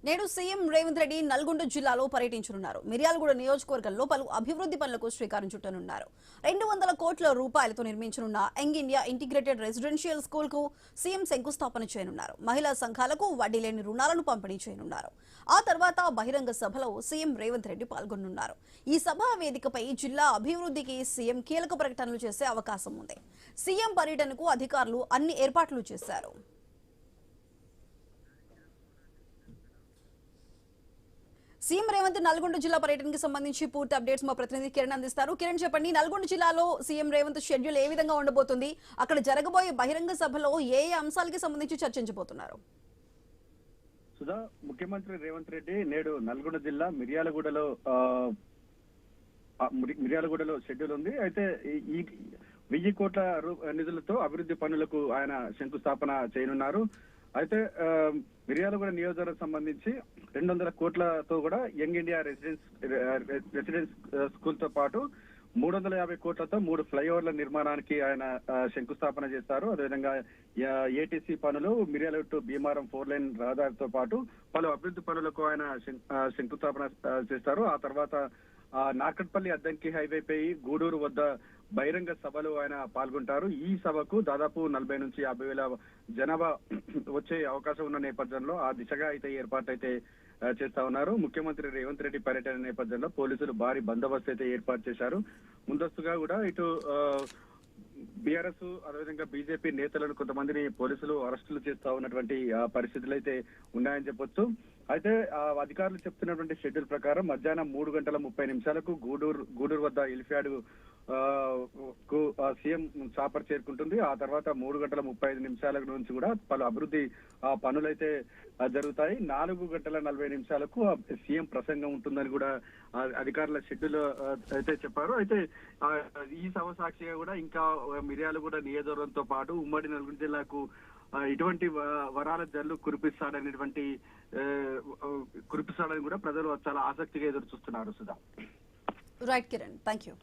నేడు సీఎం రేవంత్ రెడ్డి నల్గొండ జిల్లాలో పర్యటించనున్నారు. మిర్యాలగూడ నియోజకవర్గంలో పలు అభివృద్ధి పనులకు శ్రీకారం చుట్టనున్నారు. 200 కోట్ల రూపాయలతో నిర్మించనున్న young India integrated residential school కు సీఎం శంకుస్థాపన చేయనున్నారు. మహిళా సంఘాలకు వడ్డీ లేని రుణాలను పంపిణీ చేయనున్నారు. ఆ తర్వాత బహిరంగ సభలో సీఎం రేవంత్ రెడ్డి పాల్గొనున్నారు. ఈ సభా వేదికపై జిల్లా అభివృద్ధికి సీఎం కీలక ప్రకటనలు చేసే అవకాశం ఉంది. సీఎం పర్యటనకు అధికారులు అన్ని ఏర్పాట్లు చేశారు. సీఎం రేవంత్ నల్గొండ జిల్లా పర్యటనకి సంబంధించి పూర్తి అప్డేట్స్ మా ప్రతినిధి కిరణ్ అందిస్తారు. కిరణ్, చెప్పండి, నల్గొండ జిల్లాలో సీఎం రేవంత్ షెడ్యూల్ ఏ విధంగా ఉండబోతుంది? అక్కడ జరగబోయే బహిరంగ సభలో ఏ అంశాలకి సంబంధించి చర్చించబోతున్నారు? సుధా, ముఖ్యమంత్రి రేవంత్ రెడ్డి నేడు నల్గొండ జిల్లా మిర్యాలగూడలో షెడ్యూల్ ఉంది. అయితే ఈ 1000 కోట్ల నిధులతో అభివృద్ధి పనులకు ఆయన శంకుస్థాపన చేయనున్నారు. అయితే మిర్యాలగూడ నియోజకవర్గం సంబంధించి 200 కోట్లతో కూడా యంగ్ ఇండియా రెసిడెన్స్ స్కూల్ తో పాటు 350 కోట్లతో 3 ఫ్లైఓవర్ల నిర్మాణానికి ఆయన శంకుస్థాపన చేస్తారు. అదేవిధంగా ఏటీసీ పనులు, మిర్యాలగూడ టు భీమారం 4 లైన్ రహదారితో పాటు పలు అభివృద్ధి పనులకు ఆయన శంకుస్థాపన చేస్తారు. ఆ తర్వాత నార్కట్పల్లి అద్దంకి హైవేపై గూడూరు వద్ద బహిరంగ సభలో ఆయన పాల్గొంటారు. ఈ సభకు దాదాపు 40 నుంచి 50 వేల జనాభా వచ్చే అవకాశం ఉన్న నేపథ్యంలో ఆ దిశగా అయితే ఏర్పాటు అయితే చేస్తా ఉన్నారు. ముఖ్యమంత్రి రేవంత్ రెడ్డి పర్యటన నేపథ్యంలో పోలీసులు భారీ బందోబస్తు అయితే ఏర్పాటు చేశారు. ముందస్తుగా కూడా ఇటు బీఆర్ఎస్ అదేవిధంగా బీజేపీ నేతలను కొంతమందిని పోలీసులు అరెస్టులు చేస్తా ఉన్నటువంటి పరిస్థితులు అయితే ఉన్నాయని చెప్పొచ్చు. అయితే అధికారులు చెప్తున్నటువంటి షెడ్యూల్ ప్రకారం మధ్యాహ్నం 3:30 గూడూరు వద్ద ఎలిఫ్యాడ్ కు సీఎం చాపర్ చేరుకుంటుంది. ఆ తర్వాత 3:35 నుంచి కూడా పలు అభివృద్ధి పనులైతే జరుగుతాయి. 4:40 సీఎం ప్రసంగం ఉంటుందని కూడా అధికారుల షెడ్యూల్ అయితే చెప్పారు. అయితే ఈ సభ సాక్షిగా కూడా ఇంకా మిర్యాలగూడ నియోజకవర్గంతో పాటు ఉమ్మడి నల్గొండ జిల్లాకు ఇటువంటి వరాల జల్లు కురిపిస్తాడని కూడా ప్రజలు చాలా ఆసక్తిగా ఎదురు చూస్తున్నారు. Sudha. Right Kiran, thank you.